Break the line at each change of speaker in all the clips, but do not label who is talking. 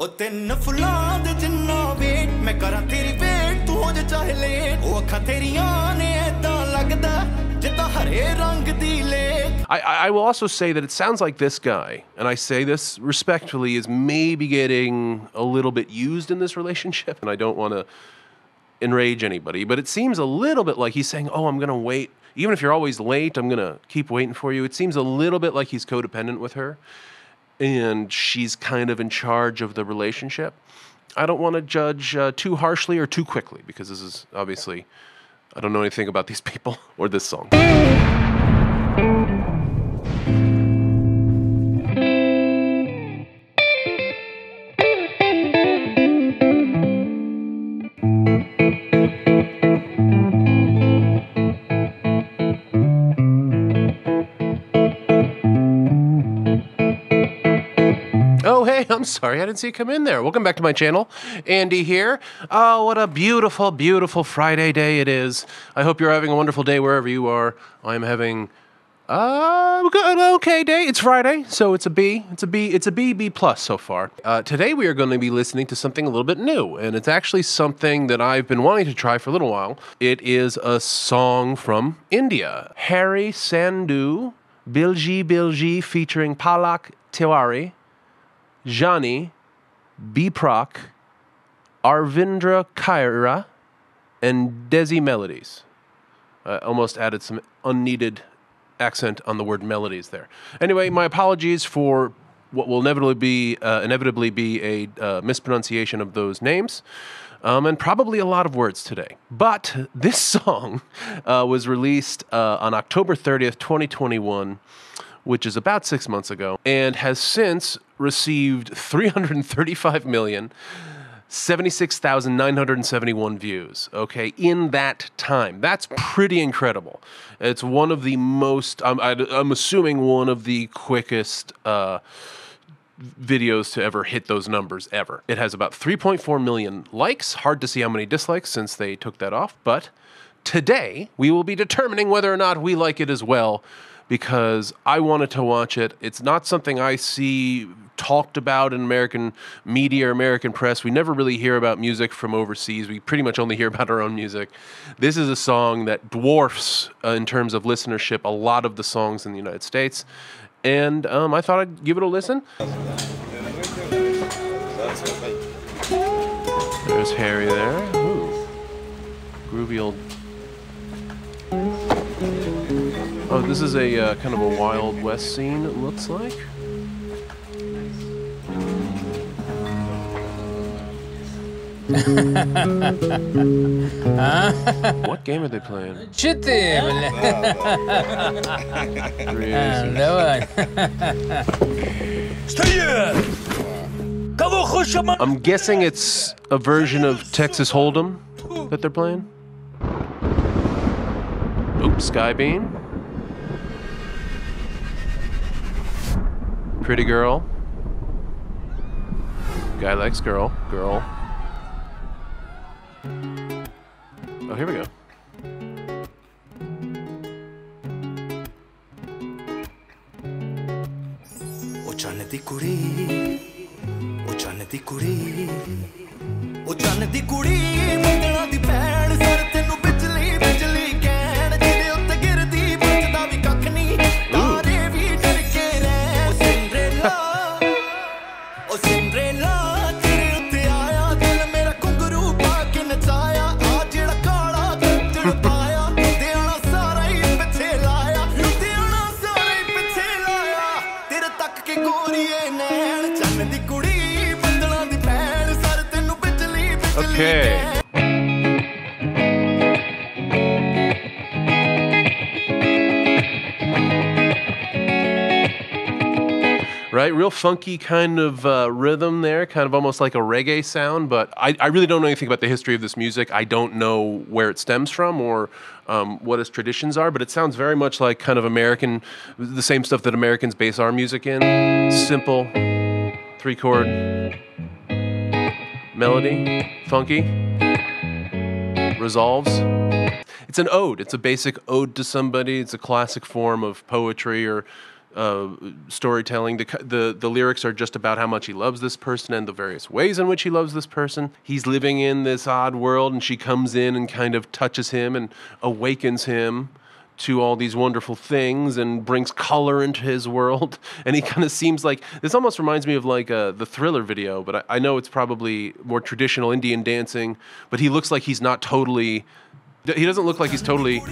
ओ ਤਿੰਨ ਫੁੱਲਾਂ ਦੇ ਜਿੰਨਾ ਵੇਟ ਮੈਂ ਕਰਾਂ ਤੇਰੀ ਵੇਟ ਤੂੰ ਹੋ ਜਾ ਚਾਹੇ ਲੇਟ ਉਹ ਅੱਖਾਂ ਤੇਰੀਆਂ ਨੇ ਏਦਾਂ ਲੱਗਦਾ ਜਿੱਦਾਂ ਹਰੇ ਰੰਗ ਦੀ late.
I will also say that it sounds like this guy, and I say this respectfully, is maybe getting a little bit used in this relationship, and I don't want to enrage anybody, but it seems a little bit like he's saying, oh, I'm going to wait. Even if you're always late, I'm going to keep waiting for you. It seems a little bit like he's codependent with her, and she's kind of in charge of the relationship. I don't want to judge too harshly or too quickly, because this is obviously, I don't know anything about these people or this song. Oh, hey, I'm sorry. I didn't see you come in there. Welcome back to my channel. Andy here. Oh, what a beautiful, beautiful Friday day it is. I hope you're having a wonderful day wherever you are. I'm having an okay day. It's Friday, so it's a B. It's a B plus so far. Today we are going to be listening to something a little bit new, and it's actually something that I've been wanting to try for a little while. It is a song from India. Harry Sandhu, Bijlee Bijlee featuring Palak Tiwari, Jani, Biproc, Arvindra Kaira, and Desi Melodies. Almost added some unneeded accent on the word melodies there. Anyway, my apologies for what will inevitably be a mispronunciation of those names, and probably a lot of words today. But this song was released on October 30th, 2021, which is about 6 months ago, and has since received 335,076,971 views, okay, in that time. That's pretty incredible. It's one of the most, I'm assuming one of the quickest videos to ever hit those numbers ever. It has about 3.4 million likes. Hard to see how many dislikes since they took that off, but today we will be determining whether or not we like it as well, because I wanted to watch it. It's not something I see talked about in American media or American press. We never really hear about music from overseas. We pretty much only hear about our own music. This is a song that dwarfs, in terms of listenership, a lot of the songs in the United States. And I thought I'd give it a listen. There's Harry there. Ooh. Groovy old... Oh, this is a kind of a Wild West scene, it looks like. What game are they playing? I'm guessing it's a version of Texas Hold'em that they're playing. Oops, Skybeam. Pretty girl. Guy likes girl. Girl. Oh, here we go.
O chann di kudi, o chann di kudi, o chann di kudi, mandana di band, sar tenu bijli bijli kehn, jide utte girdi bachda vi kakh nahi, tare vi dar ke reh, o Cinderella, tere utte aaya, dil mera kunguru pa ke nachaya, aa jehda kaala jil paaya, ludhiana sara hi piche laaya, ludhiana sara hi piche laaya, tere tak ke goriye nain, chann di kudi, bandana di band, sar tenu bijli bijli kehn.
Right, real funky kind of rhythm there, kind of almost like a reggae sound, but I really don't know anything about the history of this music. I don't know where it stems from or what its traditions are, but it sounds very much like kind of American, the same stuff that Americans base our music in. Simple, 3-chord melody, funky, resolves. It's an ode. It's a basic ode to somebody. It's a classic form of poetry or storytelling. The lyrics are just about how much he loves this person and the various ways in which he loves this person. He's living in this odd world, and she comes in and kind of touches him and awakens him to all these wonderful things and brings color into his world. And he kind of seems like, this almost reminds me of like the Thriller video, but I know it's probably more traditional Indian dancing, but he looks like he's not totally, he doesn't look like he's totally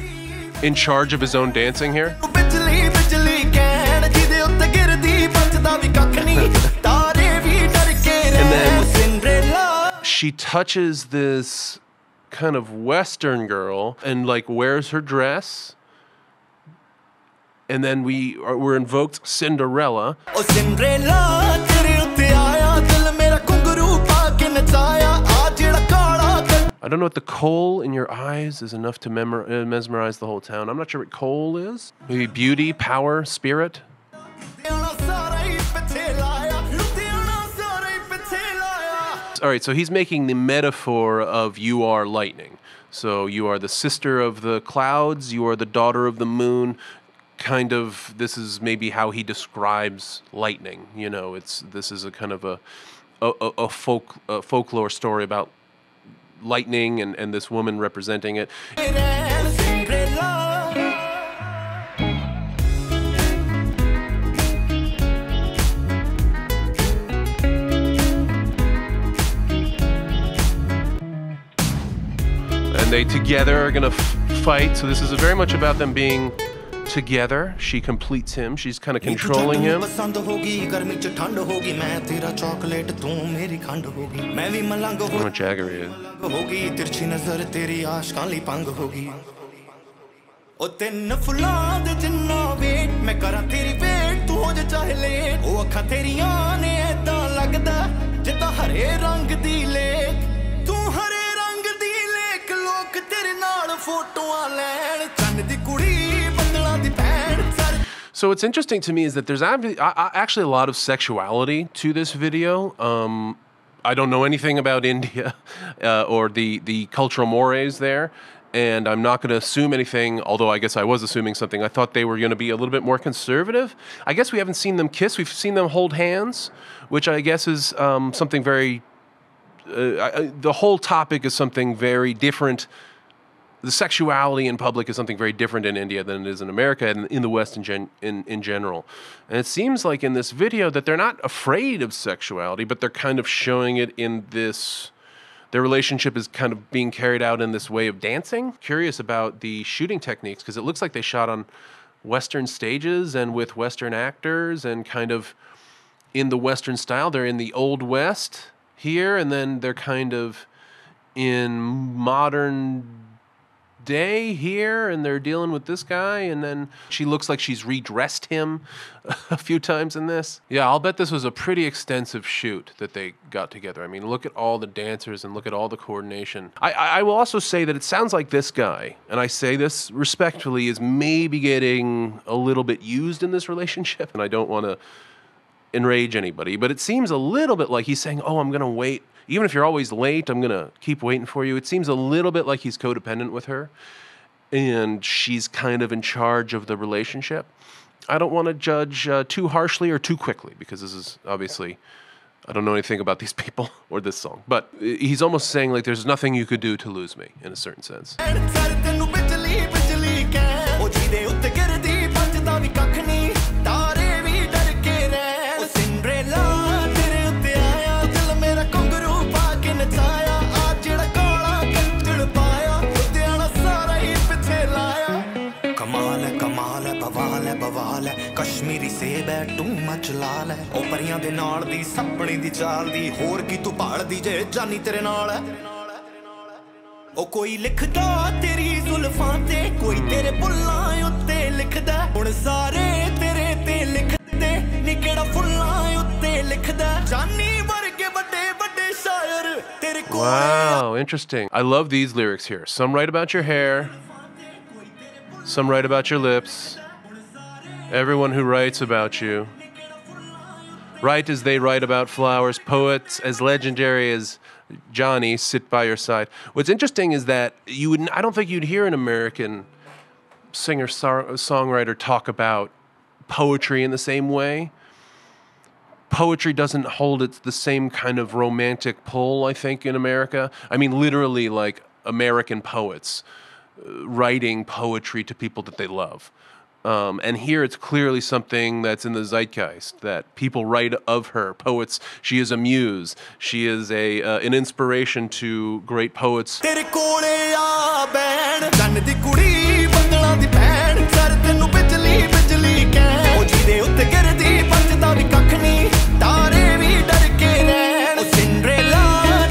in charge of his own dancing here.
Bijlee bijlee ਕਹਿਣ ਜਿਹਦੇ ਉੱਤੇ ਗਿਰਦੀ ਬਚਦਾ ਵੀ ਕੱਖ ਨਹੀਂ ਤਾਰੇ ਵੀ ਡਰ ਕੇ ਰਹਿ Cinderella.
She touches this kind of Western girl and like wears her dress. And then we're invoked Cinderella.
Oh Cinderella ਤੇਰੇ ਉੱਤੇ ਆਇਆ ਦਿਲ ਮੇਰਾ ਘੁੰਗਰੂ ਪਾ ਕੇ ਨਚਾਇਆ ਆ ਜਿਹੜਾ ਕਾਲਾ
I don't know what the coal in your eyes is enough to mesmerize the whole town. I'm not sure what coal is. Maybe beauty, power, spirit. All right, so he's making the metaphor of you are lightning. So you are the sister of the clouds, you are the daughter of the moon. Kind of, this is maybe how he describes lightning. You know, this is a kind of a folklore story about lightning and this woman representing it. And they together are gonna fight. So this is very much about them being together. She completes him. She's kind of controlling him.
ਪਸੰਦ ਹੋ ਗਈ ਗਰਮੀ ਚ ਠੰਡ ਹੋ ਗਈ ਮੈਂ ਤੇਰਾ ਚਾਕਲੇਟ ਤੂੰ ਮੇਰੀ ਖੰਡ ਹੋ ਗਈ ਮੈਂ ਵੀ ਮਲੰਗ
I don't know what Jagger is.
ਹੋ ਗਈ ਤਿਰਛੀ ਨਜ਼ਰ ਤੇਰੀ ਆਸ਼ਕਾਂ ਲਈ ਪੰਗ ਹੋ ਗਈ ਉਹ ਤਿੰਨ ਫੁੱਲਾਂ ਦੇ ਜਿੰਨਾ ਵੇਟ ਮੈਂ ਕਰਾਂ ਤੇਰੀ ਵੇਟ ਤੂੰ ਹੋ ਜਾ ਚਾਹੇ ਲੇਟ ਉਹ ਅੱਖਾਂ ਤੇਰੀਆਂ ਨੇ ਏਦਾਂ ਲੱਗਦਾ ਜਿੱਦਾਂ ਹਰੇ ਰੰਗ ਦੀ ਲੇਕ ਤੂੰ ਹਰੇ ਰੰਗ ਦੀ ਲੇਕ ਲੋਕ ਤੇਰੇ ਨਾਲ ਫੋਟੋਆਂ ਲੈਣ ਚੰਨ ਦੀ ਕੁੜੀ
So what's interesting to me is that there's actually a lot of sexuality to this video. I don't know anything about India or the cultural mores there, and I'm not going to assume anything, although I guess I was assuming something. I thought they were going to be a little bit more conservative. I guess we haven't seen them kiss. We've seen them hold hands, which I guess is something very... the whole topic is something very different. The sexuality in public is something very different in India than it is in America and in the West in general. And it seems like in this video that they're not afraid of sexuality, but they're kind of showing it in this... Their relationship is kind of being carried out in this way of dancing. Curious about the shooting techniques, because it looks like they shot on Western stages and with Western actors and kind of in the Western style. They're in the Old West here, and then they're kind of in modern day here, and they're dealing with this guy, and then she looks like she's redressed him a few times in this. Yeah, I'll bet this was a pretty extensive shoot that they got together. I mean, look at all the dancers and look at all the coordination. I will also say that it sounds like this guy, and I say this respectfully, is maybe getting a little bit used in this relationship, and I don't want to enrage anybody, but it seems a little bit like he's saying, oh, I'm going to wait. Even if you're always late, I'm going to keep waiting for you. It seems a little bit like he's codependent with her, and she's kind of in charge of the relationship. I don't want to judge too harshly or too quickly, because this is obviously, I don't know anything about these people or this song. But he's almost saying like there's nothing you could do to lose me, in a certain sense.
Kashmiri सेब है too much लाल है ओ परियां दे नाल दी सपने दी चाल दी होर की तू भाल दी जे जानी तेरे नाल है ओ कोई लिखदा तेरी जुल्फां ते कोई तेरे बुल्लां उत्ते लिखदा हुण सारे तेरे ते लिखदे नी केड़ा फुल्लां उत्ते लिखदा जानी वर्गे बड़े बड़े शायर तेरे कोल
Wow, interesting. I love these lyrics here. Some write about your hair, some write about your lips. Everyone who writes about you. Write as they write about flowers. Poets as legendary as Johnny sit by your side. What's interesting is that I don't think you'd hear an American singer-songwriter talk about poetry in the same way. Poetry doesn't hold the same kind of romantic pull, I think, in America. I mean, literally, like American poets writing poetry to people that they love. And here it's clearly something that's in the zeitgeist, that people write of her, poets. She is a muse. She is an inspiration to great poets.
ਤੇਰੇ ਕੋਲੇ ਆ ਬੈਣ ਚੰਨ ਦੀ ਕੁੜੀ ਬੱਦਲਾਂ ਦੀ ਭੈਣ sir ਤੈਨੂੰ ਬਿਜਲੀ ਬਿਜਲੀ ਕਹਿ ਉਹ ਜਿਹਦੇ ਉੱਤੇ ਗਿਰਦੀ ਬਚਦਾ ਵੀ ਕੱਖ ਨਹੀਂ ਤਾਰੇ ਵੀ ਡਰ ਕੇ ਰਹਿਣ ਉਹ ਸਿੰਡਰੇਲਾ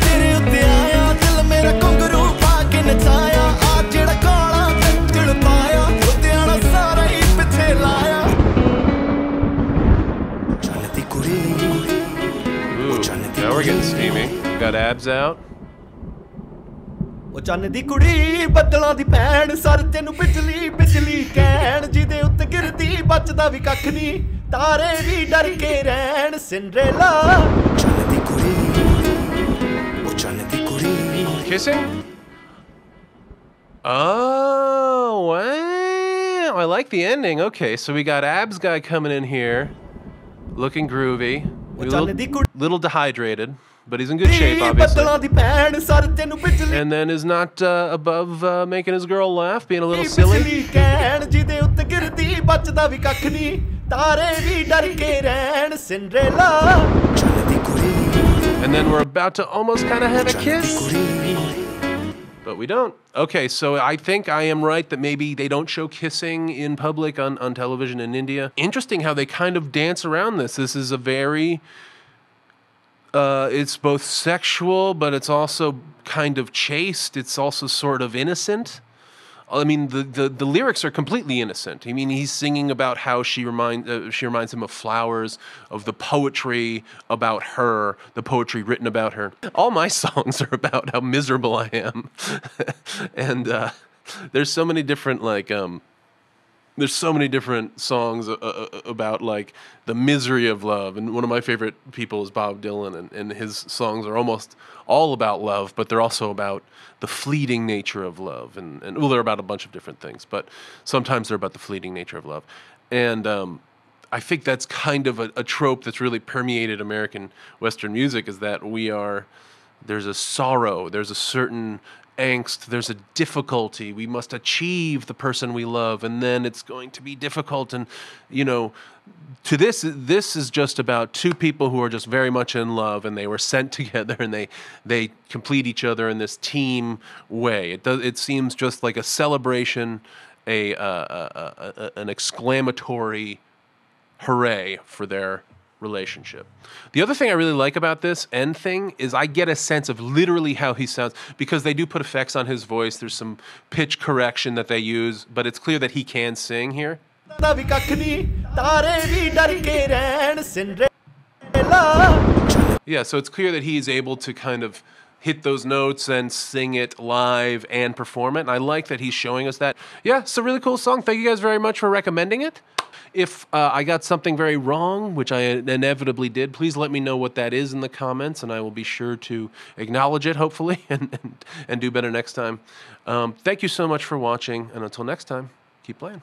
ਤੇਰੇ ਉੱਤੇ ਆਇਆ ਦਿਲ ਮੇਰਾ ਘੁੰਗਰੂ ਪਾ ਕੇ ਨਚਾਇਆ ਆ ਜਿਹੜਾ ਕਾਲਾ ਚੱਚੜ ਪਾਇਆ ਲੁਧਿਆਣਾ ਸਾਰਾ ਹੀ ਪਿੱਛੇ ਲਾਇਆ ਚੰਨ ਦੀ ਕੁੜੀ ਉਹ ਚੰਨ ਦੀ
Now we're getting steamy. Got abs out.
ਉਹ ਚੰਨ ਦੀ ਕੁੜੀ ਬੱਦਲਾਂ ਦੀ ਭੈਣ ਸਰ ਤੈਨੂੰ ਬਿਜਲੀ ਬਿਜਲੀ ਕਹਿਣ ਜਿਹਦੇ ਉੱਤੇ ਗਿਰਦੀ ਬਚਦਾ ਵੀ ਕੱਖ ਨਹੀਂ ਤਾਰੇ ਵੀ ਡਰ ਕੇ ਰਹਿਣ ਸਿੰਡਰੇਲਾ ਚੰਨ ਦੀ ਕੁੜੀ ਉਹ ਚੰਨ ਦੀ ਕੁੜੀ
Kissing? Oh, wow. I like the ending. Okay, so we got abs guy coming in here, looking groovy. Little dehydrated, but he's in good shape, obviously. And then is not above making his girl laugh, being a little silly. And then we're about to almost kind of have a kiss. But we don't. Okay, so I think I am right that maybe they don't show kissing in public on television in India. Interesting how they kind of dance around this. This is a very... it's both sexual, but it's also kind of chaste. It's also sort of innocent. I mean, the lyrics are completely innocent. I mean, he's singing about how she reminds him of flowers, of the poetry about her, the poetry written about her. All my songs are about how miserable I am, and there's so many different there's so many different songs about like the misery of love, and one of my favorite people is Bob Dylan, and his songs are almost all about love, but they're also about the fleeting nature of love, and well, they're about a bunch of different things, but sometimes they're about the fleeting nature of love, and I think that's kind of a trope that's really permeated American Western music, is that there's a sorrow, there's a certain angst, there's a difficulty. We must achieve the person we love, and then it's going to be difficult. And, you know, to this is just about two people who are just very much in love, and they were sent together, and they complete each other in this team way. It seems just like a celebration, an exclamatory hooray for their relationship. The other thing I really like about this end thing is I get a sense of literally how he sounds, because they do put effects on his voice. There's some pitch correction that they use, but it's clear that he can sing here. Yeah, so it's clear that he is able to kind of hit those notes and sing it live and perform it. And I like that he's showing us that. Yeah, it's a really cool song. Thank you guys very much for recommending it. If I got something very wrong, which I inevitably did, please let me know what that is in the comments, and I will be sure to acknowledge it, hopefully, and do better next time. Thank you so much for watching, and until next time, keep playing.